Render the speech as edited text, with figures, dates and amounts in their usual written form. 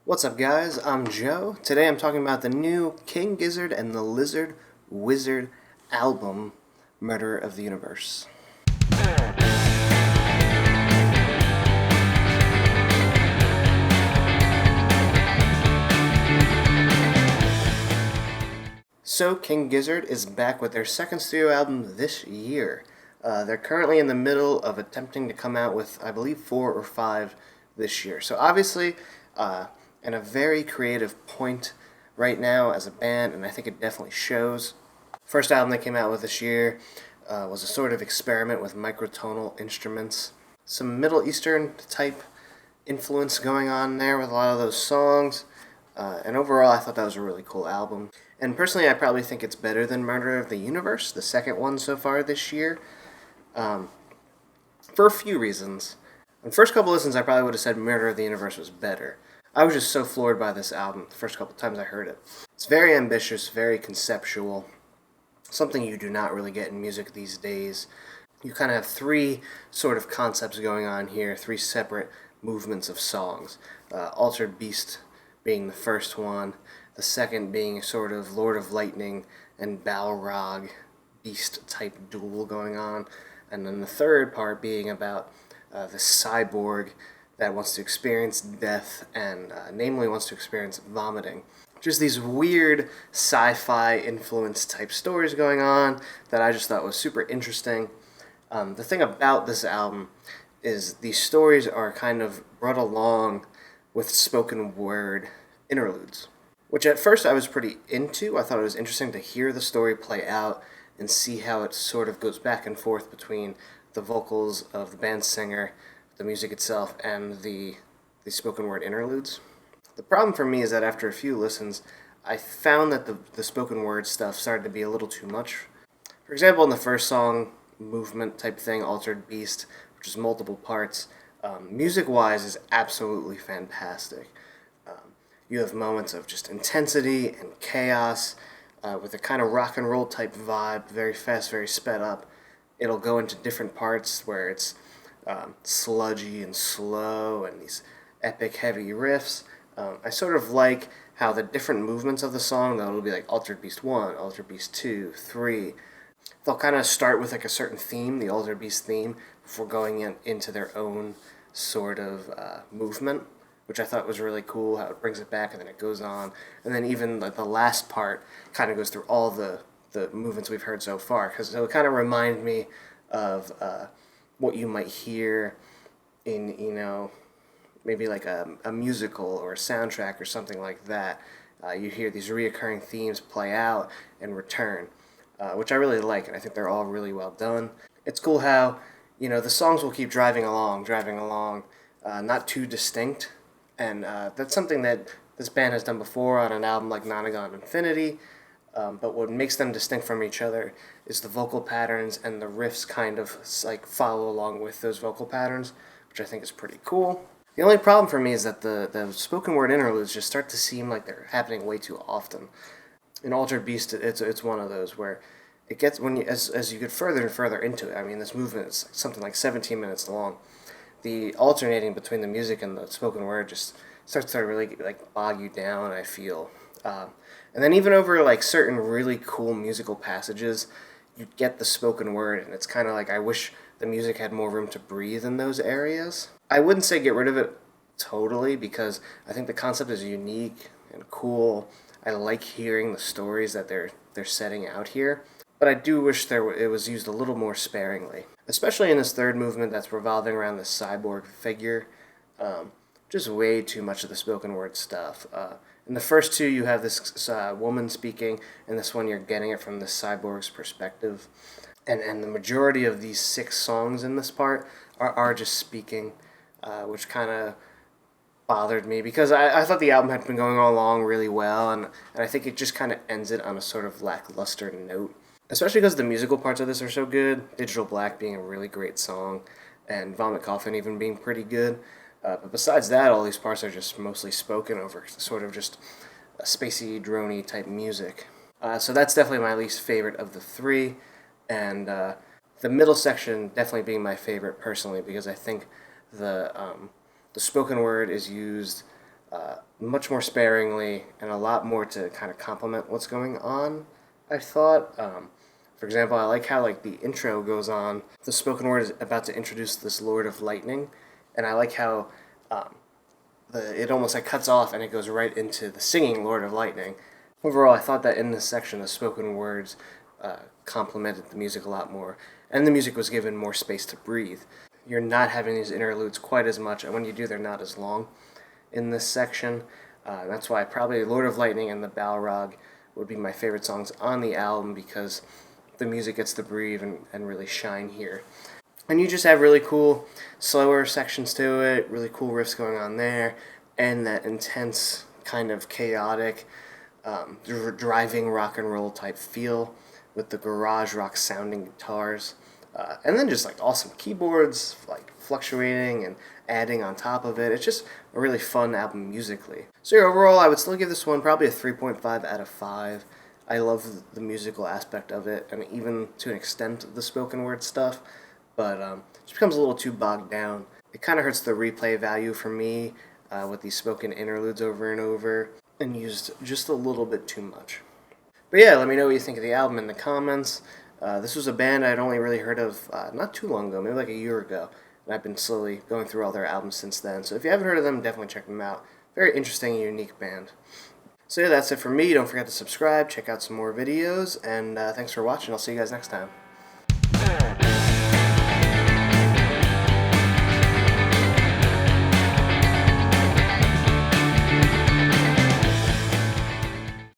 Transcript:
What's up, guys? I'm Joe. Today I'm talking about the new King Gizzard and the Lizard Wizard album, Murder of the Universe. So, King Gizzard is back with their second studio album this year. They're currently in the middle of attempting to come out with, I believe, 4 or 5 this year. So, obviously, in a very creative point right now as a band, and I think it definitely shows. First album they came out with this year was a sort of experiment with microtonal instruments. Some Middle Eastern type influence going on there with a lot of those songs. And overall, I thought that was a really cool album. And personally, I probably think it's better than Murder of the Universe, the second one so far this year, for a few reasons. On the first couple listens, I probably would have said Murder of the Universe was better. I was just so floored by this album the first couple times I heard it. It's very ambitious, very conceptual, something you do not really get in music these days. You kind of have 3 sort of concepts going on here, 3 separate movements of songs. Altered Beast being the first one, the second being sort of Lord of Lightning and Balrog beast type duel going on, and then the third part being about the cyborg that wants to experience death and namely wants to experience vomiting. Just these weird sci-fi influence type stories going on that I just thought was super interesting. The thing about this album is these stories are kind of brought along with spoken word interludes, which at first I was pretty into. I thought it was interesting to hear the story play out and see how it sort of goes back and forth between the vocals of the band singer, the music itself, and the spoken word interludes. The problem for me is that after a few listens, I found that the spoken word stuff started to be a little too much. For example, in the first song, movement type thing, Altered Beast, which is multiple parts, music-wise is absolutely fantastic. You have moments of just intensity and chaos with a kind of rock and roll type vibe, very fast, very sped up. It'll go into different parts where it's sludgy and slow and these epic heavy riffs. I sort of like how the different movements of the song, though, it'll be like Altered Beast 1, Altered Beast 2, 3. They'll kind of start with like a certain theme, the Altered Beast theme, before going into their own sort of movement, which I thought was really cool, how it brings it back and then it goes on. And then even the last part kind of goes through all the movements we've heard so far, because it'll kind of remind me of what you might hear in, maybe like a musical or a soundtrack or something like that. You hear these reoccurring themes play out and return, which I really like, and I think they're all really well done. It's cool how, the songs will keep driving along, not too distinct, and that's something that this band has done before on an album like Nonagon Infinity. But what makes them distinct from each other is the vocal patterns, and the riffs kind of like follow along with those vocal patterns, which I think is pretty cool. The only problem for me is that the spoken word interludes just start to seem like they're happening way too often. In Altered Beast, it's one of those where it gets, as you get further and further into it. I mean, this movement is something like 17 minutes long. The alternating between the music and the spoken word just starts to really like bog you down, I feel. And then even over like certain really cool musical passages, you get the spoken word, and it's kind of like I wish the music had more room to breathe in those areas. I wouldn't say get rid of it totally, because I think the concept is unique and cool. I like hearing the stories that they're setting out here, but I do wish it was used a little more sparingly, especially in this third movement that's revolving around this cyborg figure. Just way too much of the spoken word stuff. In the first 2, you have this woman speaking, and this one you're getting it from the cyborg's perspective. And the majority of these 6 songs in this part are just speaking, which kind of bothered me, because I thought the album had been going along really well, and I think it just kind of ends it on a sort of lackluster note. Especially because the musical parts of this are so good, Digital Black being a really great song, and Vomit Coffin even being pretty good. But besides that, all these parts are just mostly spoken over, sort of just a spacey, droney type music. So that's definitely my least favorite of the 3, and the middle section definitely being my favorite personally, because I think the spoken word is used much more sparingly and a lot more to kind of complement what's going on, I thought. For example, I like how like the intro goes on. The spoken word is about to introduce this Lord of Lightning, and I like how it almost like cuts off and it goes right into the singing Lord of Lightning. Overall, I thought that in this section, the spoken words complemented the music a lot more, and the music was given more space to breathe. You're not having these interludes quite as much, and when you do, they're not as long in this section. That's why probably Lord of Lightning and the Balrog would be my favorite songs on the album, because the music gets to breathe and really shine here. And you just have really cool, slower sections to it, really cool riffs going on there, and that intense, kind of chaotic, driving rock and roll type feel with the garage rock sounding guitars. And then just like awesome keyboards, like fluctuating and adding on top of it. It's just a really fun album musically. So yeah, overall, I would still give this one probably a 3.5 out of 5. I love the musical aspect of it, and even to an extent the spoken word stuff, but it just becomes a little too bogged down. It kind of hurts the replay value for me with these spoken interludes over and over, and used just a little bit too much. But yeah, let me know what you think of the album in the comments. This was a band I'd only really heard of not too long ago, maybe like a year ago, and I've been slowly going through all their albums since then. So if you haven't heard of them, definitely check them out. Very interesting and unique band. So yeah, that's it for me. Don't forget to subscribe, check out some more videos, and thanks for watching. I'll see you guys next time.